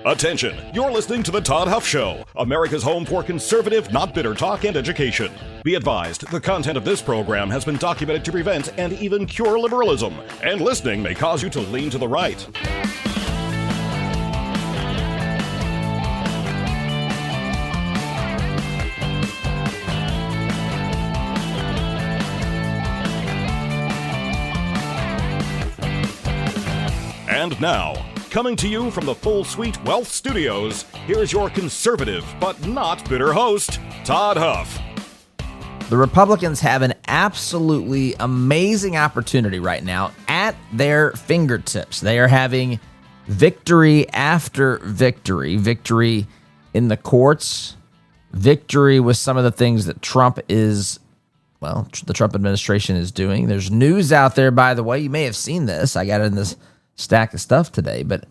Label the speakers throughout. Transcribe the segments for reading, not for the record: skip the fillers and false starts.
Speaker 1: Attention, you're listening to The Todd Huff Show, America's home for conservative, not bitter talk and education. Be advised, the content of this program has been documented to prevent and even cure liberalism, and listening may cause you to lean to the right. And now, coming to you from the Full Suite Wealth Studios, here's your conservative but not bitter host, Todd Huff.
Speaker 2: The Republicans have an absolutely amazing opportunity right now at their fingertips. They are having victory after victory. Victory in the courts, victory with some of the things that the Trump administration is doing. There's news out there, by the way. You may have seen this. I got it in this stack of stuff today, but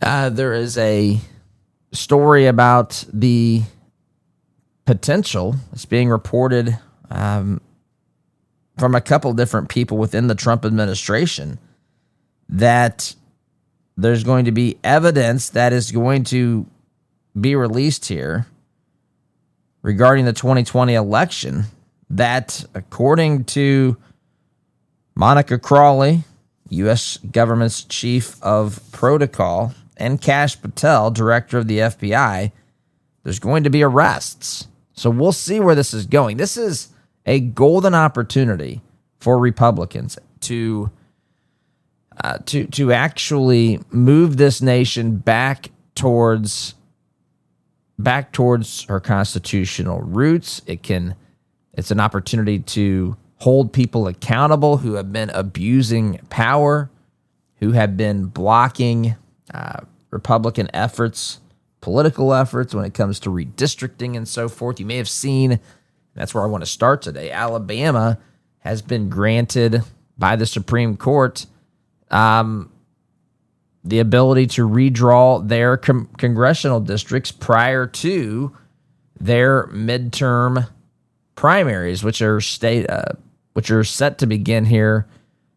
Speaker 2: there is a story about the potential. It's being reported from a couple different people within the Trump administration that there's going to be evidence that is going to be released here regarding the 2020 election that, according to Monica Crowley, U.S. government's chief of protocol, and Kash, Patel, director of the FBI, there's going to be arrests. So we'll see where this is going. This is a golden opportunity for Republicans to actually move this nation back towards her constitutional roots. It's an opportunity to hold people accountable who have been abusing power, who have been blocking Republican efforts, political efforts when it comes to redistricting and so forth. You may have seen, that's where I want to start today, Alabama has been granted by the Supreme Court the ability to redraw their congressional districts prior to their midterm primaries, which are set to begin here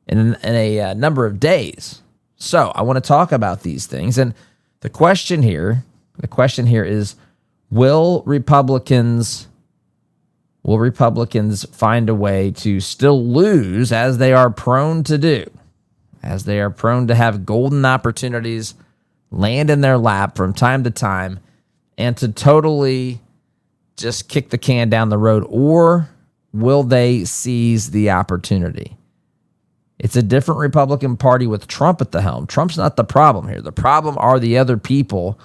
Speaker 2: in a number of days. So I want to talk about these things, and the question here is: Will Republicans find a way to still lose, as they are prone to do, as they are prone to have golden opportunities land in their lap from time to time, and to totally just kick the can down the road, or will they seize the opportunity? It's a different Republican Party with Trump at the helm. Trump's not the problem here. The problem are the other people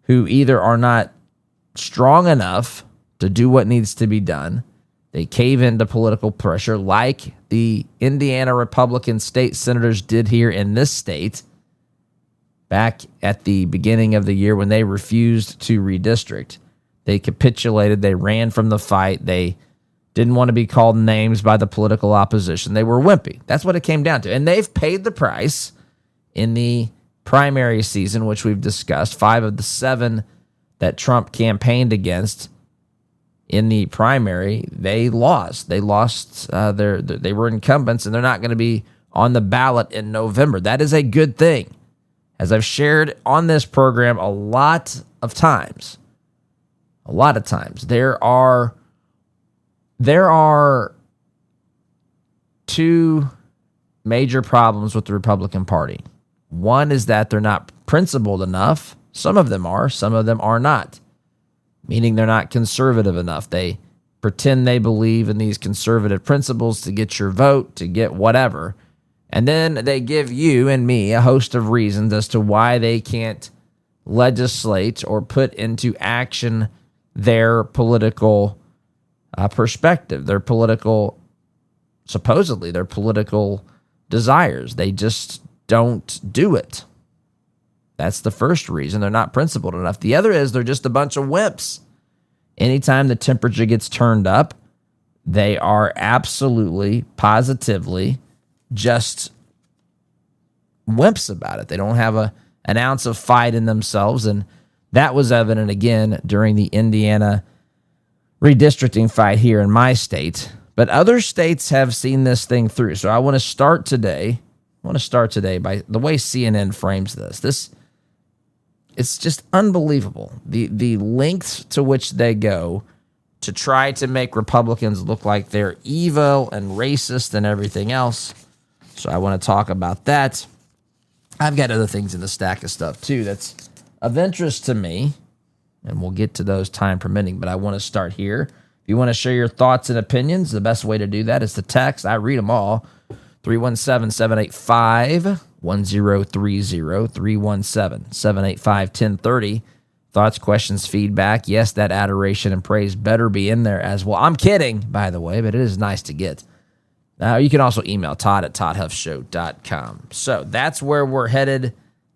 Speaker 2: who either are not strong enough to do what needs to be done. They cave into political pressure like the Indiana Republican state senators did here in this state back at the beginning of the year when they refused to redistrict. They capitulated. They ran from the fight. They didn't want to be called names by the political opposition. They were wimpy. That's what it came down to. And they've paid the price in the primary season, which we've discussed. 5 of the 7 that Trump campaigned against in the primary, they lost. They were incumbents, and they're not going to be on the ballot in November. That is a good thing. As I've shared on this program a lot of times, there are 2 major problems with the Republican Party. One is that they're not principled enough. Some of them are, some of them are not, meaning they're not conservative enough. They pretend they believe in these conservative principles to get your vote, to get whatever. And then they give you and me a host of reasons as to why they can't legislate or put into action their political perspective, supposedly their political desires. They just don't do it. That's the first reason. They're not principled enough. The other is they're just a bunch of wimps. Anytime the temperature gets turned up, they are absolutely, positively just wimps about it. They don't have an ounce of fight in themselves, and that was evident again during the Indiana redistricting fight here in my state. But other states have seen this thing through. So I want to start today by the way CNN frames this. It's just unbelievable. The lengths to which they go to try to make Republicans look like they're evil and racist and everything else. So I want to talk about that. I've got other things in the stack of stuff, too, that's of interest to me, and we'll get to those time permitting, but I want to start here. If you want to share your thoughts and opinions, the best way to do that is to text. I read them all. 317-785-1030, 317-785-1030. Thoughts, questions, feedback. Yes, that adoration and praise better be in there as well. I'm kidding, by the way, but it is nice to get. Now, you can also email Todd at toddhuffshow.com. So that's where we're headed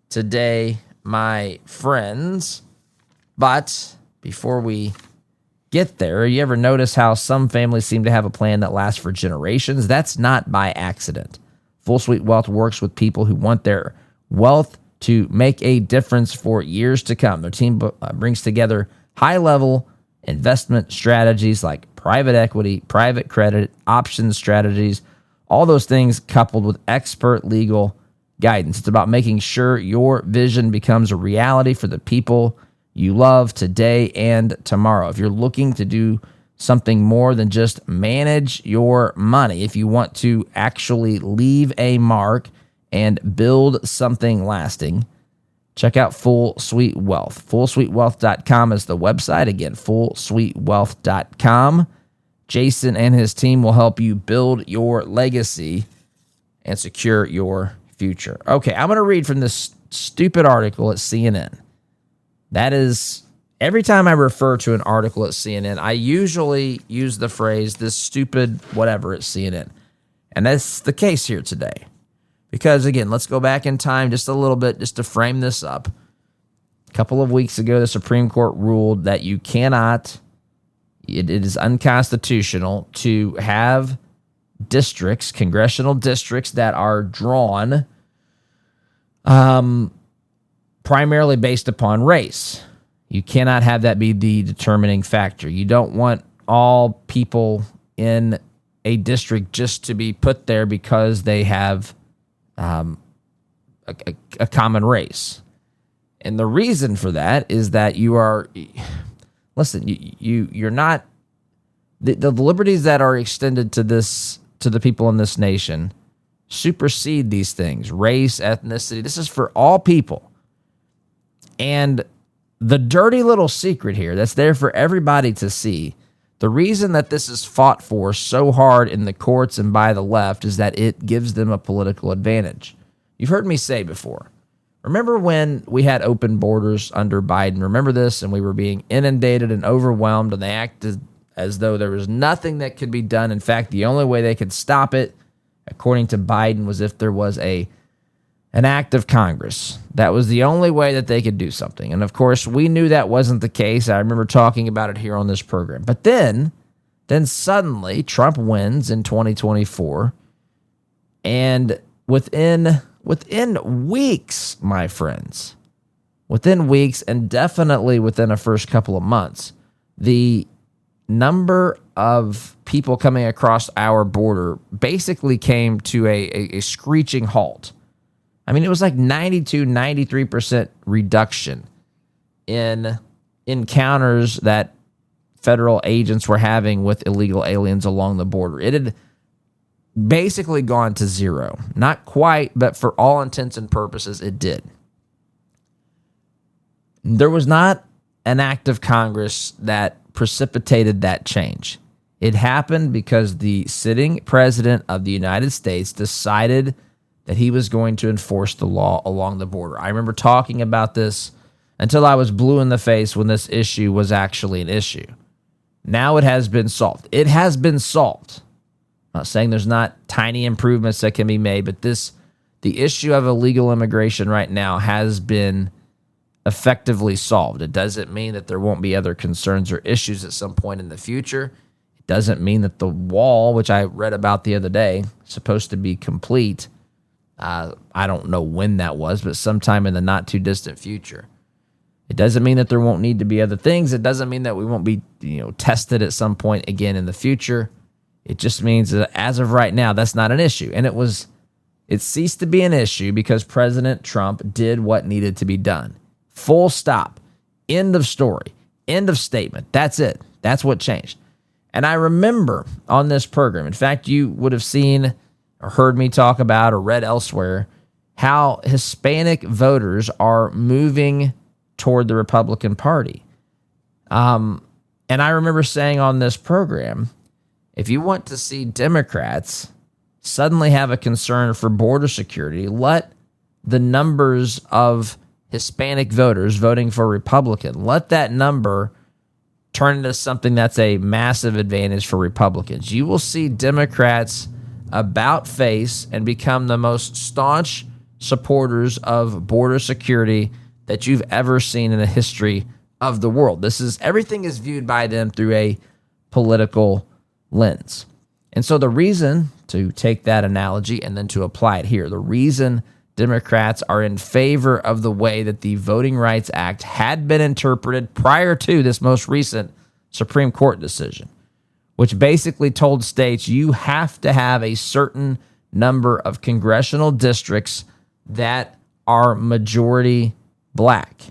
Speaker 2: today, my friends. But before we get there, you ever notice how some families seem to have a plan that lasts for generations? That's not by accident. Full Suite Wealth works with people who want their wealth to make a difference for years to come. Their team brings together high-level investment strategies like private equity, private credit, options strategies, all those things coupled with expert legal guidance. It's about making sure your vision becomes a reality for the people you love today and tomorrow. If you're looking to do something more than just manage your money, if you want to actually leave a mark and build something lasting, check out Full Suite Wealth. FullSuiteWealth.com is the website. Again, FullSuiteWealth.com. Jason and his team will help you build your legacy and secure your future. Okay, I'm going to read from this stupid article at CNN. That is, every time I refer to an article at CNN, I usually use the phrase, this stupid whatever at CNN. And that's the case here today. Because, again, let's go back in time just a little bit just to frame this up. A couple of weeks ago, the Supreme Court ruled that you cannot, it is unconstitutional to have districts, congressional districts that are drawn primarily based upon race. You cannot have that be the determining factor. You don't want all people in a district just to be put there because they have a common race. And the reason for that is that you are, listen, you're not, the liberties that are extended to the people in this nation supersede these things, race, ethnicity. This is for all people. And the dirty little secret here that's there for everybody to see, the reason that this is fought for so hard in the courts and by the left is that it gives them a political advantage. You've heard me say before, remember when we had open borders under Biden? Remember this? And we were being inundated and overwhelmed, and they acted as though there was nothing that could be done. In fact, the only way they could stop it, according to Biden, was if there was an act of Congress. That was the only way that they could do something. And of course, we knew that wasn't the case. I remember talking about it here on this program. But then suddenly Trump wins in 2024. And within weeks, my friends, within weeks and definitely within the first couple of months, the number of people coming across our border basically came to a screeching halt. I mean, it was like 92, 93% reduction in encounters that federal agents were having with illegal aliens along the border. It had basically gone to zero. Not quite, but for all intents and purposes, it did. There was not an act of Congress that precipitated that change. It happened because the sitting president of the United States decided that he was going to enforce the law along the border. I remember talking about this until I was blue in the face when this issue was actually an issue. Now it has been solved. It has been solved. I'm not saying there's not tiny improvements that can be made, but the issue of illegal immigration right now has been effectively solved. It doesn't mean that there won't be other concerns or issues at some point in the future. It doesn't mean that the wall, which I read about the other day, is supposed to be complete. I don't know when that was, but sometime in the not too distant future. It doesn't mean that there won't need to be other things. It doesn't mean that we won't be, tested at some point again in the future. It just means that as of right now, that's not an issue. And it ceased to be an issue because President Trump did what needed to be done. Full stop. End of story. End of statement. That's it. That's what changed. And I remember on this program, in fact, you would have seen or heard me talk about or read elsewhere how Hispanic voters are moving toward the Republican Party. And I remember saying on this program, if you want to see Democrats suddenly have a concern for border security, let the numbers of Hispanic voters voting for Republican, let that number turn into something that's a massive advantage for Republicans. You will see Democrats about face and become the most staunch supporters of border security that you've ever seen in the history of the world. Everything is viewed by them through a political lens. And so the reason, to take that analogy and then to apply it here, the reason Democrats are in favor of the way that the Voting Rights Act had been interpreted prior to this most recent Supreme Court decision, which basically told states you have to have a certain number of congressional districts that are majority black.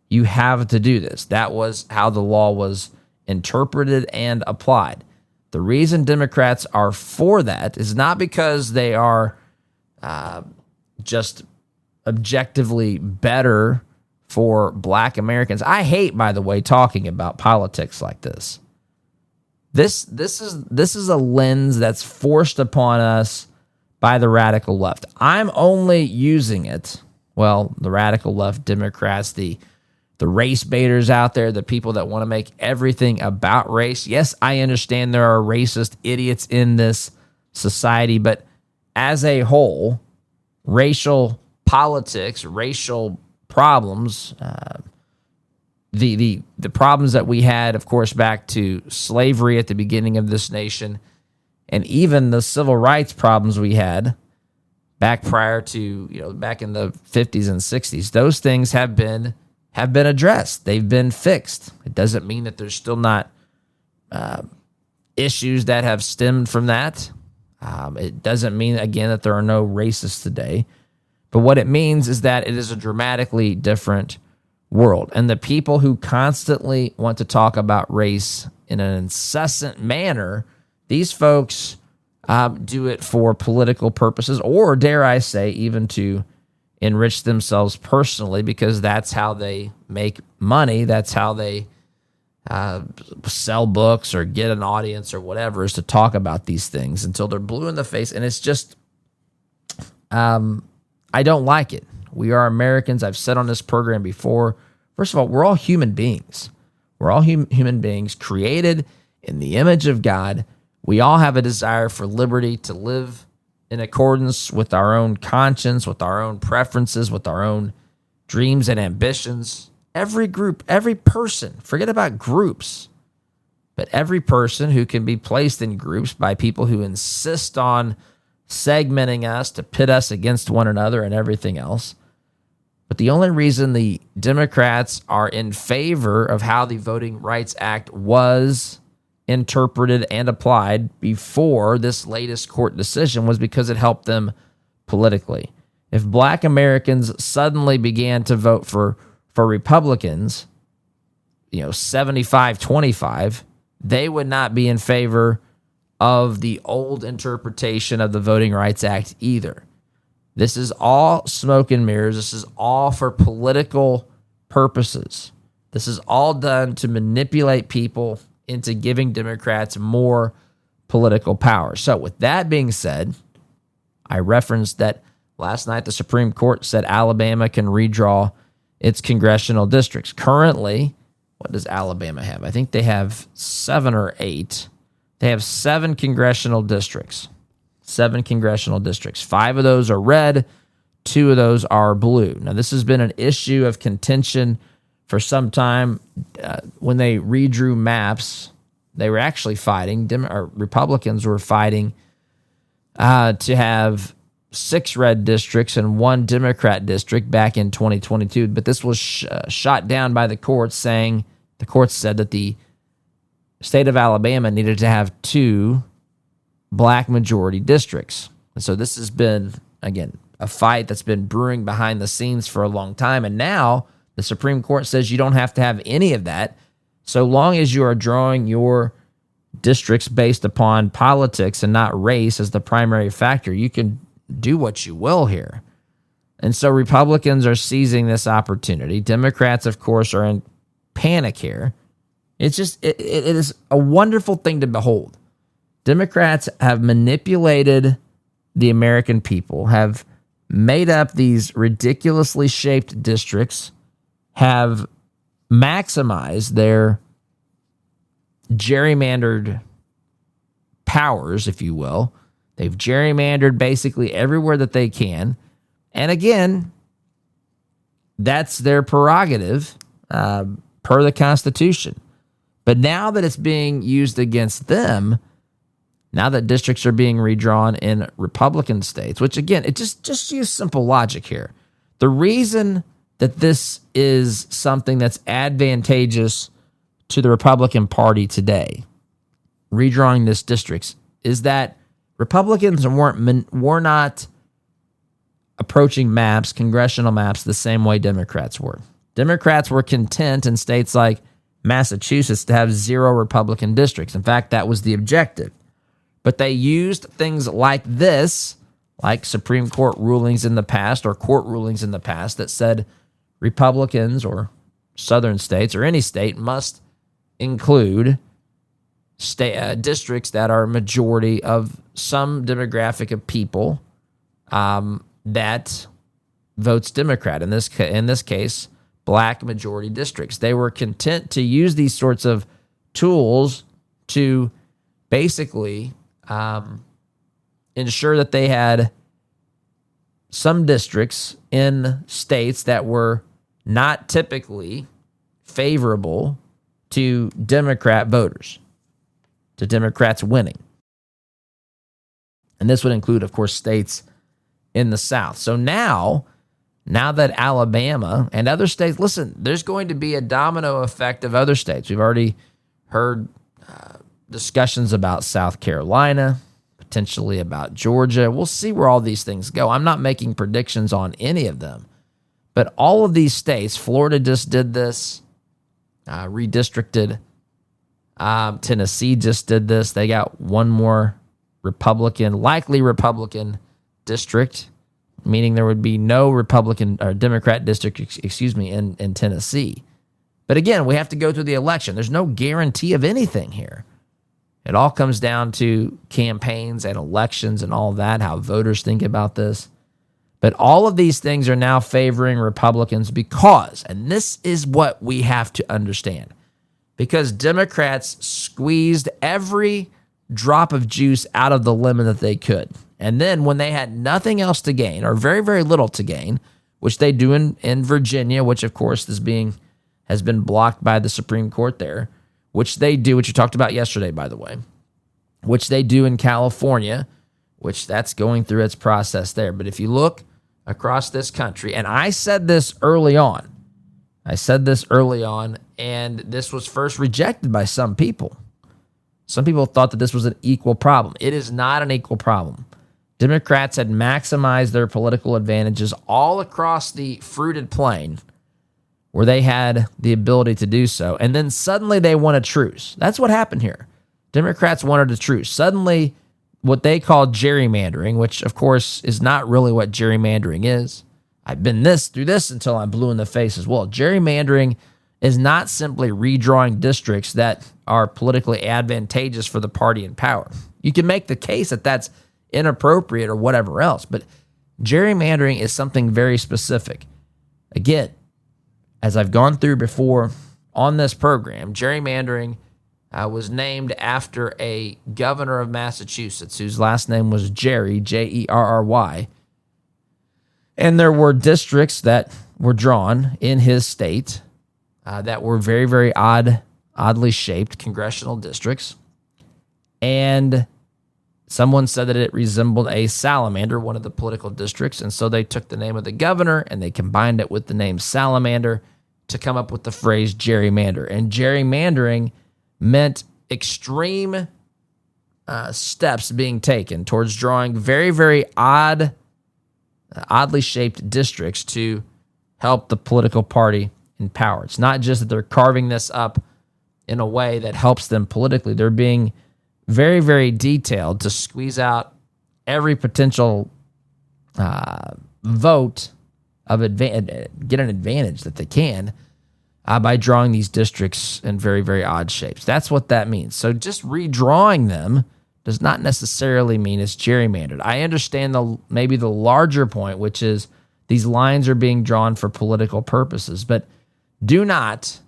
Speaker 2: You have to do this. That was how the law was interpreted and applied. The reason Democrats are for that is not because they are just objectively better for black Americans. I hate, by the way, talking about politics like this. This is a lens that's forced upon us by the radical left. I'm only using it, well, the radical left, Democrats, the race baiters out there, the people that want to make everything about race. Yes, I understand there are racist idiots in this society, but as a whole, racial politics, racial problems, the problems that we had, of course, back to slavery at the beginning of this nation, and even the civil rights problems we had back prior to, back in the 50s and 60s, those things have been addressed. They've been fixed. It doesn't mean that there's still not issues that have stemmed from that. It doesn't mean, again, that there are no racists today. But what it means is that it is a dramatically different world. And the people who constantly want to talk about race in an incessant manner, these folks do it for political purposes, or dare I say, even to enrich themselves personally, because that's how they make money. That's how they sell books or get an audience or whatever, is to talk about these things until they're blue in the face. And it's just, I don't like it. We are Americans. I've said on this program before, first of all, we're all human beings. We're all human beings created in the image of God. We all have a desire for liberty, to live in accordance with our own conscience, with our own preferences, with our own dreams and ambitions. Every group, every person, forget about groups, but every person who can be placed in groups by people who insist on segmenting us to pit us against one another and everything else. But the only reason the Democrats are in favor of how the Voting Rights Act was interpreted and applied before this latest court decision was because it helped them politically. If black Americans suddenly began to vote for Republicans, 75-25, they would not be in favor of the old interpretation of the Voting Rights Act either. This is all smoke and mirrors. This is all for political purposes. This is all done to manipulate people into giving Democrats more political power. So with that being said, I referenced that last night the Supreme Court said Alabama can redraw its congressional districts. Currently, what does Alabama have? I think they have 7 or 8. They have 7 congressional districts. 7 congressional districts. 5 of those are red. 2 of those are blue. Now, this has been an issue of contention for some time. When they redrew maps, they were actually fighting, Republicans were fighting to have 6 red districts and 1 Democrat district back in 2022. But this was shot down by the courts, saying the courts said that the state of Alabama needed to have 2 black majority districts. And so this has been, again, a fight that's been brewing behind the scenes for a long time. And now The Supreme Court says you don't have to have any of that so long as you are drawing your districts based upon politics and not race as the primary factor. You can do what you will here. And so Republicans are seizing this opportunity. Democrats, of course, are in panic here. It's just, it is a wonderful thing to behold. Democrats have manipulated the American people, have made up these ridiculously shaped districts, have maximized their gerrymandered powers, if you will. They've gerrymandered basically everywhere that they can. And again, that's their prerogative per the Constitution. But now that it's being used against them, now that districts are being redrawn in Republican states, which again, it just use simple logic here. The reason that this is something that's advantageous to the Republican Party today, redrawing this districts, is that Republicans were not approaching maps, congressional maps, the same way Democrats were. Democrats were content in states like Massachusetts to have 0 Republican districts. In fact, that was the objective. But they used things like this, like Supreme Court rulings in the past or court rulings in the past that said Republicans or southern states or any state must include districts that are majority of some demographic of people that votes Democrat. In this case, black majority districts. They were content to use these sorts of tools to basically ensure that they had some districts in states that were not typically favorable to Democrat voters, to Democrats winning. And this would include, of course, states in the South. So now that Alabama and other states, listen, there's going to be a domino effect of other states. We've already heard discussions about South Carolina, potentially about Georgia. We'll see where all these things go. I'm not making predictions on any of them. But all of these states, Florida just did this, redistricted. Tennessee just did this. They got one more likely Republican district, meaning there would be no Republican or Democrat district, in Tennessee. But again, we have to go through the election. There's no guarantee of anything here. It all comes down to campaigns and elections and all that, how voters think about this. But all of these things are now favoring Republicans because, and this is what we have to understand, because Democrats squeezed every drop of juice out of the lemon that they could. And then when they had nothing else to gain, or very, very little to gain, which they do in Virginia, which of course has been blocked by the Supreme Court there, which they do, which you talked about yesterday, by the way, which they do in California, which that's going through its process there. But if you look across this country, and I said this early on, and this was first rejected by some people. Some people thought that this was an equal problem. It is not an equal problem. Democrats had maximized their political advantages all across the fruited plain where they had the ability to do so. And then suddenly they want a truce. That's what happened here. Democrats wanted a truce. Suddenly, what they called gerrymandering, which of course is not really what gerrymandering is. I've been through this until I'm blue in the face as well. Gerrymandering is not simply redrawing districts that are politically advantageous for the party in power. You can make the case that that's inappropriate or whatever else, but gerrymandering is something very specific. Again, as I've gone through before on this program, gerrymandering was named after a governor of Massachusetts whose last name was Jerry, Jerry. And there were districts that were drawn in his state that were very, very oddly shaped congressional districts. And someone said that it resembled a salamander, one of the political districts. And so they took the name of the governor and they combined it with the name salamander to come up with the phrase gerrymander. And gerrymandering meant extreme steps being taken towards drawing very, very oddly shaped districts to help the political party in power. It's not just that they're carving this up in a way that helps them politically. They're being very, very detailed to squeeze out every potential vote of get an advantage that they can by drawing these districts in very, very odd shapes. That's what that means. So just redrawing them does not necessarily mean it's gerrymandered. I understand maybe the larger point, which is these lines are being drawn for political purposes, but do not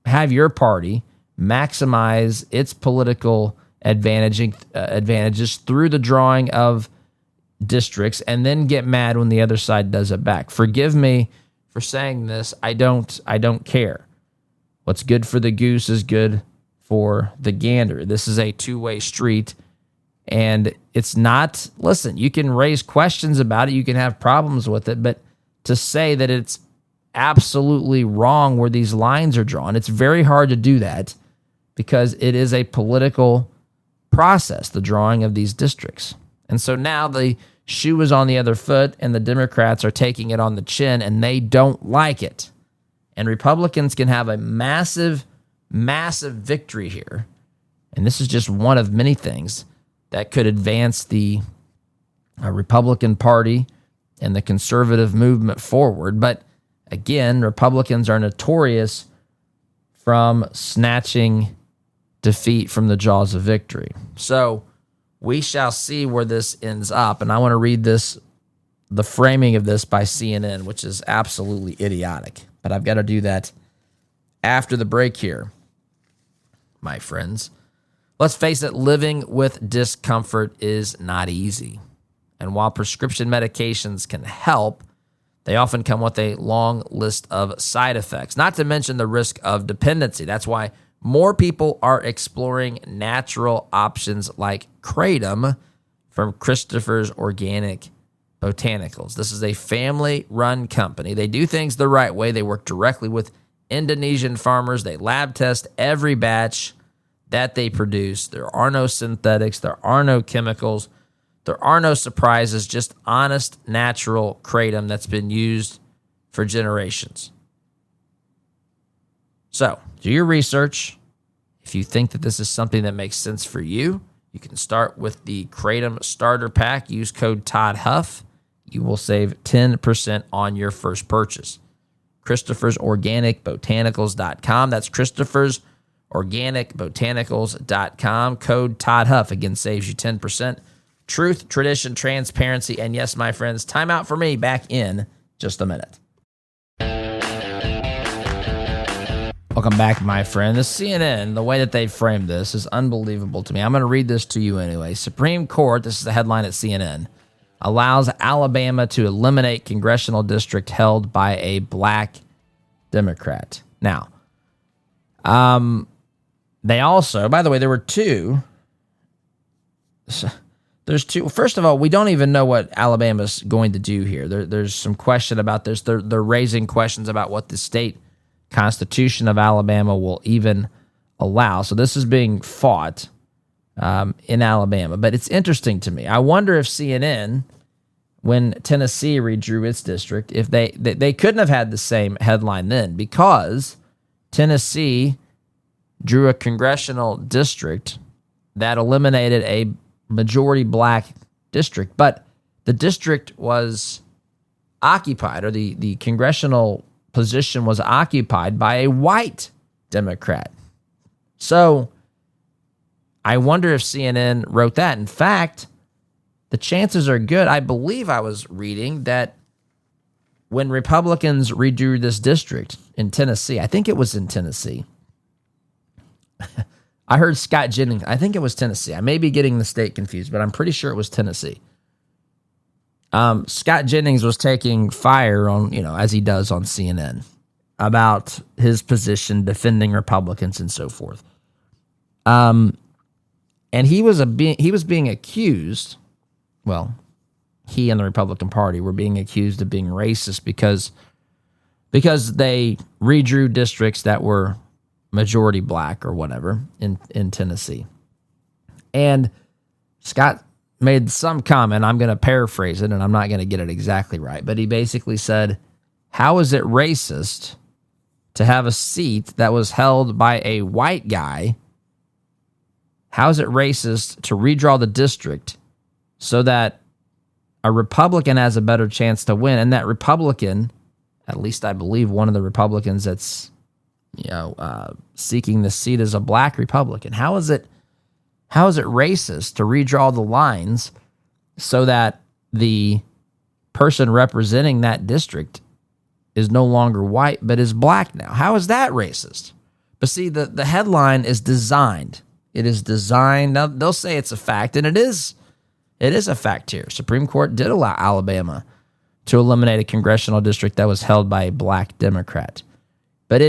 Speaker 2: have your party maximize its political advantages through the drawing of districts and then get mad when the other side does it back. Forgive me for saying this. I don't care. What's good for the goose is good for the gander. This is a two-way street, and it's not, listen, you can raise questions about it, you can have problems with it, but to say that it's absolutely wrong where these lines are drawn, it's very hard to do that because it is a political process, the drawing of these districts. And so now the shoe is on the other foot, and the Democrats are taking it on the chin, and they don't like it. And Republicans can have a massive, massive victory here. And this is just one of many things that could advance the Republican Party and the conservative movement forward. But again, Republicans are notorious from snatching defeat from the jaws of victory. So we shall see where this ends up. And I want to read the framing of this by CNN, which is absolutely idiotic. But I've got to do that after the break here, my friends. Let's face it, living with discomfort is not easy. And while prescription medications can help, they often come with a long list of side effects, not to mention the risk of dependency. That's why more people are exploring natural options like Kratom from Christopher's Organic Botanicals. This is a family-run company. They do things the right way. They work directly with Indonesian farmers. They lab test every batch that they produce. There are no synthetics. There are no chemicals. There are no surprises, just honest, natural kratom that's been used for generations. So, do your research. If you think that this is something that makes sense for you, you can start with the Kratom Starter Pack. Use code Todd Huff. You will save 10% on your first purchase. Christopher's Organic Botanicals.com. That's Christopher's Organic Botanicals.com. Code Todd Huff. Again, saves you 10%. Truth, tradition, transparency, and yes, my friends, time out for me. Back in just a minute. Welcome back, my friend. The CNN, the way that they framed this is unbelievable to me. I'm going to read this to you anyway. Supreme Court, this is the headline at CNN, allows Alabama to eliminate congressional district held by a black Democrat. Now, they also, by the way, there were two. There's two. First of all, we don't even know what Alabama's going to do here. There's some question about this. They're raising questions about what the state Constitution of Alabama will even allow. So this is being fought in Alabama. But it's interesting to me. I wonder if CNN, when Tennessee redrew its district, if they couldn't have had the same headline then, because Tennessee drew a congressional district that eliminated a majority black district, but the district was occupied, or the congressional position was occupied by a white Democrat. So I wonder if CNN wrote that. In fact, the chances are good. I believe I was reading that when Republicans redrew this district in Tennessee, I think it was in Tennessee, I heard Scott Jennings, I think it was Tennessee. I may be getting the state confused, but I'm pretty sure it was Tennessee. Scott Jennings was taking fire on, as he does on CNN, about his position defending Republicans and so forth. And he was being accused, well, he and the Republican Party were being accused of being racist because they redrew districts that were majority black or whatever in Tennessee. And Scott made some comment. I'm going to paraphrase it, and I'm not going to get it exactly right. But he basically said, how is it racist to have a seat that was held by a white guy? How is it racist to redraw the district so that a Republican has a better chance to win? And that Republican, at least I believe one of the Republicans that's seeking the seat is a black Republican. How is it racist to redraw the lines so that the person representing that district is no longer white but is black now? How is that racist? But see, the headline is designed. It is designed. Now, they'll say it's a fact, and it is a fact here. Supreme Court did allow Alabama to eliminate a congressional district that was held by a black Democrat. But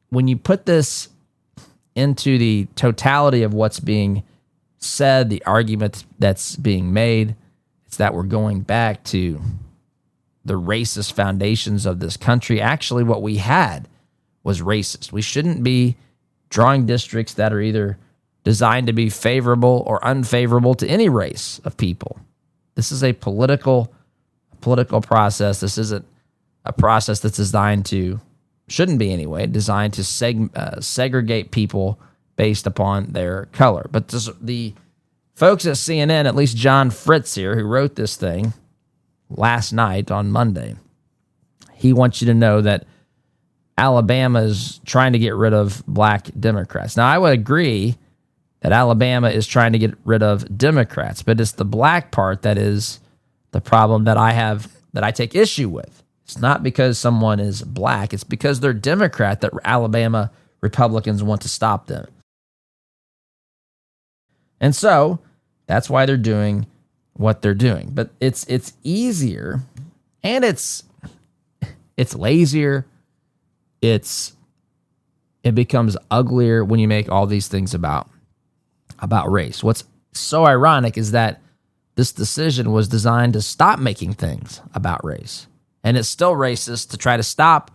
Speaker 2: when you put this into the totality of what's being said, the argument that's being made, it's that we're going back to the racist foundations of this country. Actually, what we had was racist. We shouldn't be drawing districts that are either designed to be favorable or unfavorable to any race of people. This is a political process. This isn't a process that's shouldn't be anyway, designed to segregate people based upon their color. But the folks at CNN, at least John Fritz here, who wrote this thing last night on Monday, he wants you to know that Alabama is trying to get rid of black Democrats. Now, I would agree that Alabama is trying to get rid of Democrats, but it's the black part that is the problem that I take issue with. It's not because someone is black. It's because they're Democrat that Alabama Republicans want to stop them. And so that's why they're doing what they're doing. But it's easier, and it's lazier. It becomes uglier when you make all these things about race. What's so ironic is that this decision was designed to stop making things about race. And it's still racist to try to stop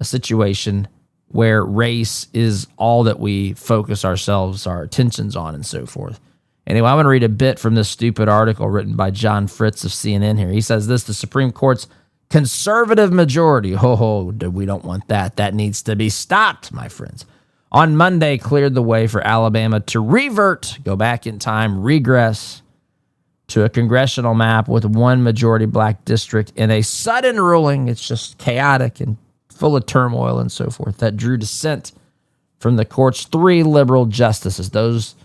Speaker 2: a situation where race is all that we focus our attentions on and so forth. Anyway, I'm going to read a bit from this stupid article written by John Fritz of CNN here. He says this: the Supreme Court's conservative majority, we don't want that. That needs to be stopped, my friends. On Monday, cleared the way for Alabama to go back in time, regress to a congressional map with one majority black district in a sudden ruling. It's just chaotic and full of turmoil and so forth that drew dissent from the court's three liberal justices. Those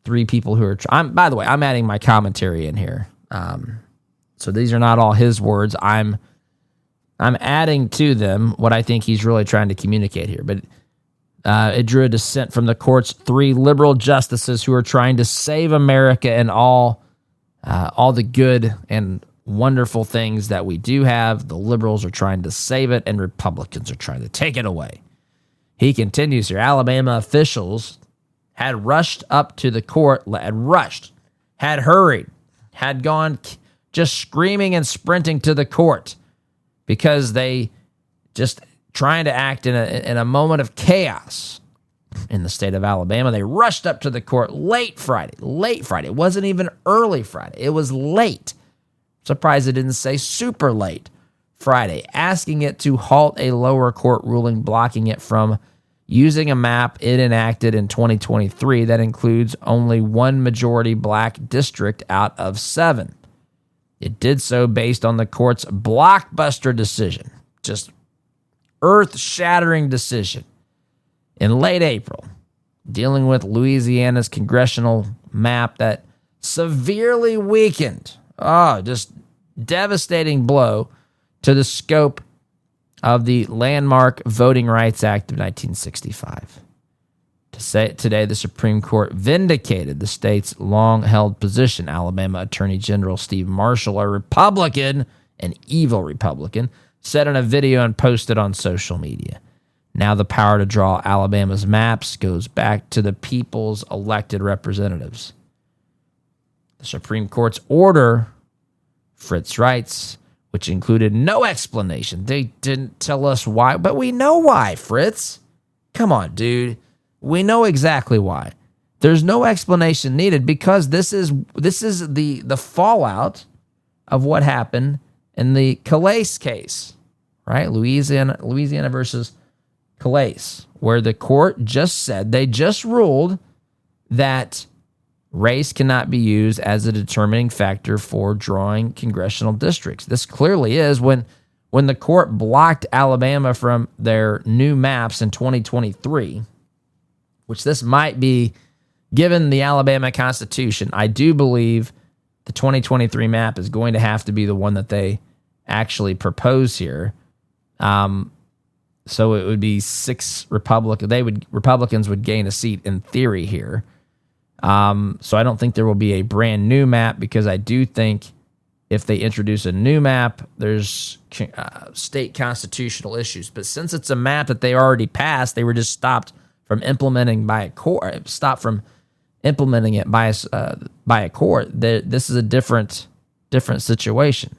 Speaker 2: three people who are... by the way, I'm adding my commentary in here. So these are not all his words. I'm adding to them what I think he's really trying to communicate here. But it drew a dissent from the court's three liberal justices who are trying to save America and all the good and wonderful things that we do have. The liberals are trying to save it, and Republicans are trying to take it away. He continues here. Alabama officials had rushed up to the court, had hurried, had gone just screaming and sprinting to the court because they just trying to act in a moment of chaos in the state of Alabama. They rushed up to the court late Friday. It wasn't even early Friday. It was late. Surprised it didn't say super late Friday, asking it to halt a lower court ruling blocking it from using a map it enacted in 2023 that includes only one majority black district out of 7. It did so based on the court's blockbuster decision, just earth-shattering decision in late April, dealing with Louisiana's congressional map that severely weakened, just devastating blow to the scope of the landmark Voting Rights Act of 1965. Today, the Supreme Court vindicated the state's long-held position. Alabama Attorney General Steve Marshall, a Republican, an evil Republican, said in a video and posted on social media. Now the power to draw Alabama's maps goes back to the people's elected representatives. The Supreme Court's order, Fritz writes, which included no explanation. They didn't tell us why, but we know why, Fritz. Come on, dude. We know exactly why. There's no explanation needed because this is the fallout of what happened in the Calais case, right? Louisiana versus Calais, where the court just said, they just ruled that race cannot be used as a determining factor for drawing congressional districts. This clearly is when the court blocked Alabama from their new maps in 2023, which this might be, given the Alabama Constitution, I do believe the 2023 map is going to have to be the one that they actually propose here. So it would be 6 Republicans would gain a seat in theory here. So I don't think there will be a brand new map, because I do think if they introduce a new map, there's state constitutional issues. But since it's a map that they already passed, they were just stopped from implementing by a court. Stopped from implementing it by a court. This is a different situation.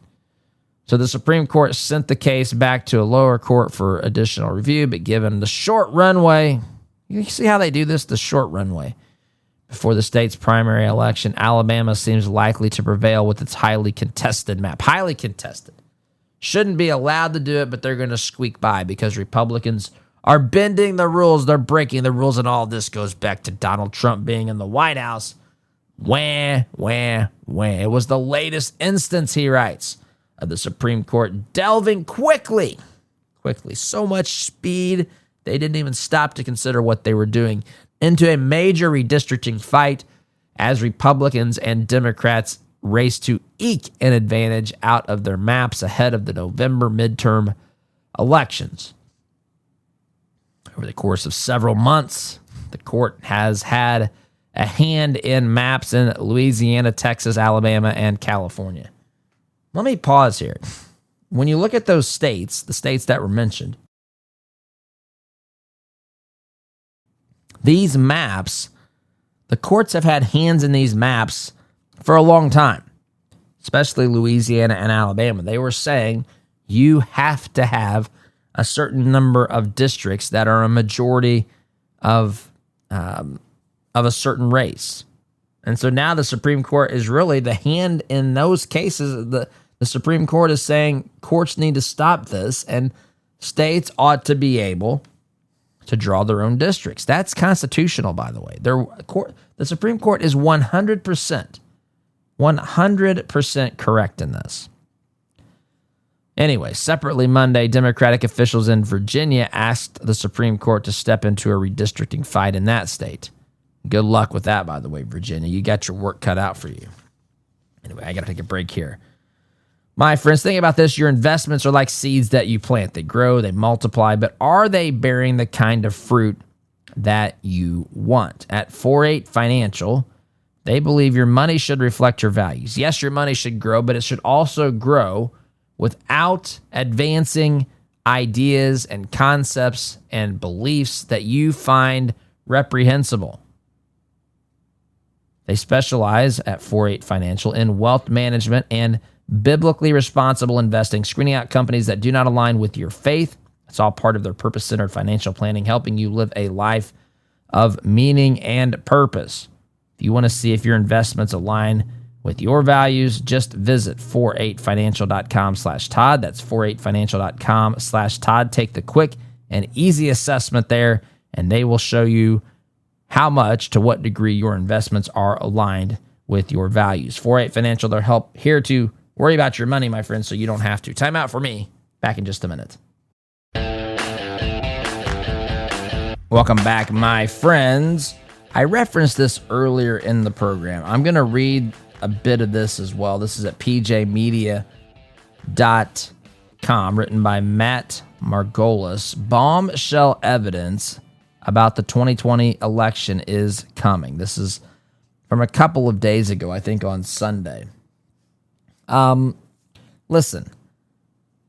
Speaker 2: So the Supreme Court sent the case back to a lower court for additional review, but given the short runway, you see how they do this, the short runway, before the state's primary election, Alabama seems likely to prevail with its highly contested map. Highly contested. Shouldn't be allowed to do it, but they're going to squeak by because Republicans are bending the rules. They're breaking the rules, and all this goes back to Donald Trump being in the White House. Wah, wah, wah. It was the latest instance, he writes, of the Supreme Court delving quickly, so much speed, they didn't even stop to consider what they were doing, into a major redistricting fight as Republicans and Democrats race to eke an advantage out of their maps ahead of the November midterm elections. Over the course of several months, the court has had a hand in maps in Louisiana, Texas, Alabama, and California. Let me pause here. When you look at those states, the states that were mentioned, these maps, the courts have had hands in these maps for a long time, especially Louisiana and Alabama. They were saying you have to have a certain number of districts that are a majority of a certain race. And so now the Supreme Court is really the hand in those cases. The Supreme Court is saying courts need to stop this, and states ought to be able to draw their own districts. That's constitutional, by the way. The Supreme Court is 100% correct in this. Anyway, separately Monday, Democratic officials in Virginia asked the Supreme Court to step into a redistricting fight in that state. Good luck with that, by the way, Virginia. You got your work cut out for you. Anyway, I got to take a break here. My friends, think about this. Your investments are like seeds that you plant. They grow, they multiply, but are they bearing the kind of fruit that you want? At 4-8 Financial, they believe your money should reflect your values. Yes, your money should grow, but it should also grow without advancing ideas and concepts and beliefs that you find reprehensible. They specialize at 4-8 Financial in wealth management and biblically responsible investing, screening out companies that do not align with your faith. It's all part of their purpose-centered financial planning, helping you live a life of meaning and purpose. If you want to see if your investments align with your values, just visit 48financial.com/Todd. That's 48financial.com/Todd. Take the quick and easy assessment there, and they will show you how much, to what degree your investments are aligned with your values. 4-8 Financial, they're here to worry about your money, my friends, so you don't have to. Time out for me. Back in just a minute. Welcome back, my friends. I referenced this earlier in the program. I'm going to read a bit of this as well. This is at pjmedia.com, written by Matt Margolis. Bombshell evidence about the 2020 election is coming. This is from a couple of days ago, I think on Sunday. Listen,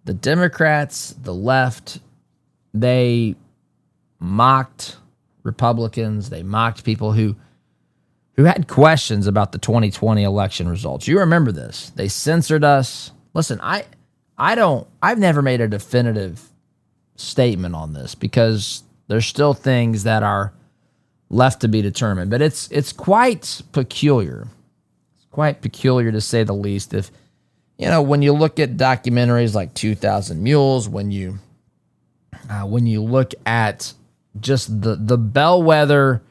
Speaker 2: the Democrats, the left, they mocked Republicans. They mocked people who had questions about the 2020 election results. You remember this. They censored us. Listen, I've never made a definitive statement on this because there's still things that are left to be determined. But it's quite peculiar. It's quite peculiar, to say the least, when you look at documentaries like 2,000 Mules, when you look at just the bellwether,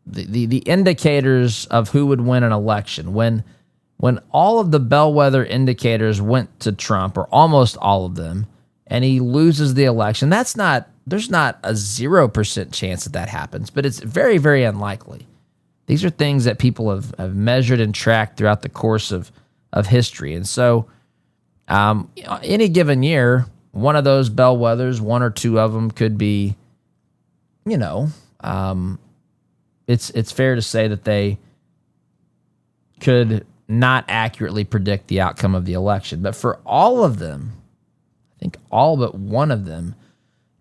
Speaker 2: the indicators of who would win an election, when all of the bellwether indicators went to Trump, or almost all of them, and he loses the election, there's not a 0% chance that happens, but it's very, very unlikely. These are things that people have measured and tracked throughout the course of history. And so any given year, one of those bellwethers, one or two of them could be, it's fair to say that they could not accurately predict the outcome of the election. But for all of them, I think all but one of them,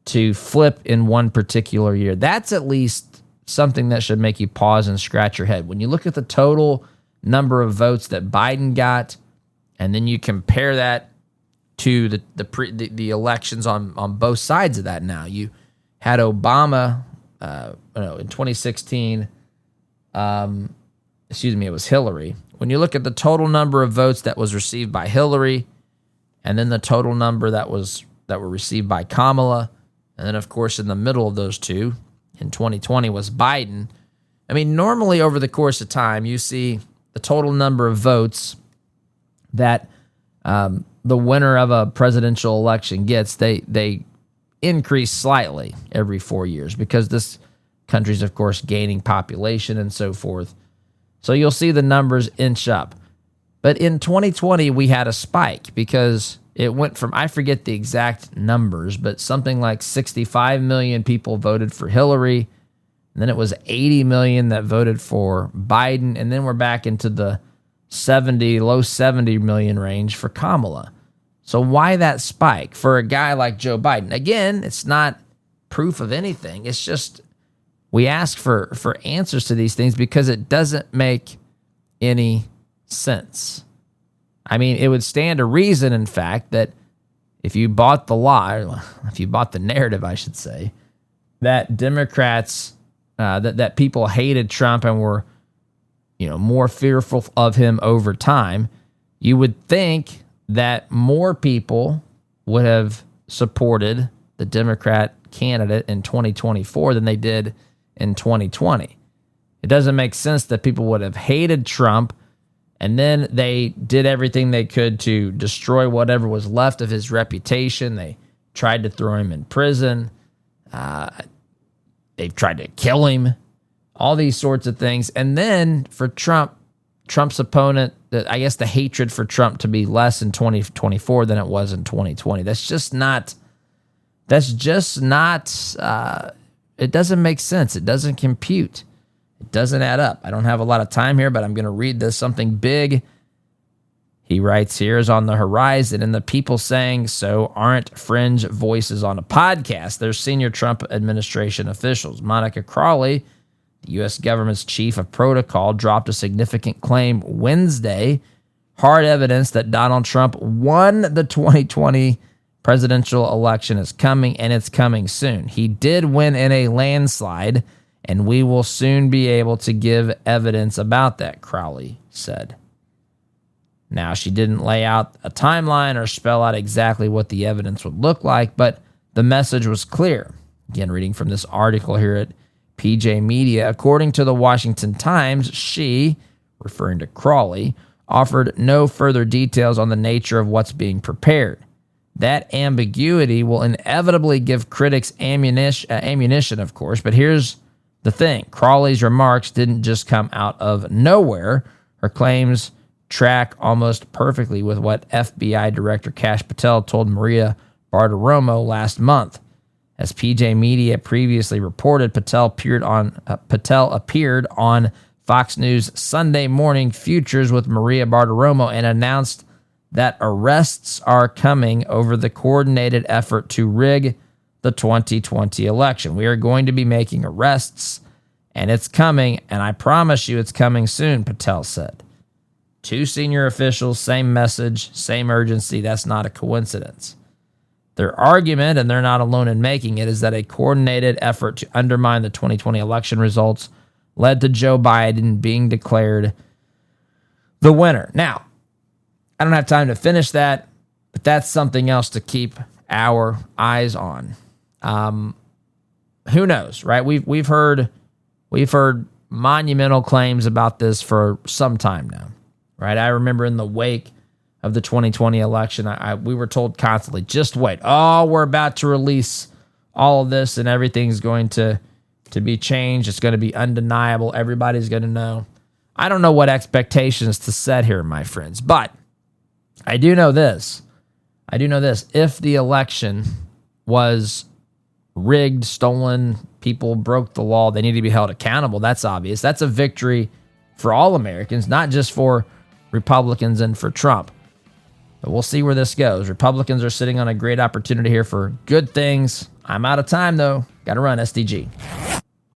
Speaker 2: to flip in one particular year, that's at least something that should make you pause and scratch your head. When you look at the total number of votes that Biden got, and then you compare that to the elections on both sides of that. Now, you had Obama in 2016. It was Hillary. When you look at the total number of votes that was received by Hillary, and then the total number that were received by Kamala, and then of course in the middle of those two in 2020 was Biden. I mean, normally over the course of time, you see the total number of votes that the winner of a presidential election gets, they increase slightly every 4 years because this country's, of course, gaining population and so forth. So you'll see the numbers inch up. But in 2020, we had a spike because it went from, I forget the exact numbers, but something like 65 million people voted for Hillary. And then it was 80 million that voted for Biden. And then we're back into the low 70 million range for Kamala. So why that spike for a guy like Joe Biden? Again, it's not proof of anything. It's just we ask for answers to these things because it doesn't make any sense. I mean, it would stand to reason, in fact, that if you bought the lie, if you bought the narrative, I should say, that Democrats, that people hated Trump and were, more fearful of him over time, you would think that more people would have supported the Democrat candidate in 2024 than they did in 2020. It doesn't make sense that people would have hated Trump and then they did everything they could to destroy whatever was left of his reputation. They tried to throw him in prison. They've tried to kill him. All these sorts of things. And then for Trump's opponent, I guess the hatred for Trump to be less in 2024 than it was in 2020. That's just not, it doesn't make sense. It doesn't compute. It doesn't add up. I don't have a lot of time here, but I'm going to read this. Something big, he writes here, is on the horizon, and the people saying so aren't fringe voices on a podcast. They're senior Trump administration officials. Monica Crowley, the U.S. government's chief of protocol, dropped a significant claim Wednesday, hard evidence that Donald Trump won the 2020 presidential election is coming, and it's coming soon. He did win in a landslide, and we will soon be able to give evidence about that, Crowley said. Now, she didn't lay out a timeline or spell out exactly what the evidence would look like, but the message was clear. Again, reading from this article here at PJ Media, according to the Washington Times, she, referring to Crowley, offered no further details on the nature of what's being prepared. That ambiguity will inevitably give critics ammunition, of course, but here's the thing. Crowley's remarks didn't just come out of nowhere. Her claims track almost perfectly with what FBI Director Kash Patel told Maria Bartiromo last month. As PJ Media previously reported, Patel appeared on Fox News Sunday Morning Futures with Maria Bartiromo and announced that arrests are coming over the coordinated effort to rig the 2020 election. We are going to be making arrests, and it's coming, and I promise you it's coming soon, Patel said. Two senior officials, same message, same urgency. That's not a coincidence. Their argument, and they're not alone in making it, is that a coordinated effort to undermine the 2020 election results led to Joe Biden being declared the winner. Now, I don't have time to finish that, but that's something else to keep our eyes on. Who knows, right? We've heard monumental claims about this for some time now, right? I remember in the wake of the 2020 election, we were told constantly, just wait. Oh, we're about to release all of this and everything's going to be changed. It's going to be undeniable. Everybody's going to know. I don't know what expectations to set here, my friends, but I do know this. If the election was rigged, stolen, people broke the law, they need to be held accountable. That's obvious. That's a victory for all Americans, not just for Republicans and for Trump. But we'll see where this goes. Republicans are sitting on a great opportunity here for good things. I'm out of time, though. Got to run, SDG.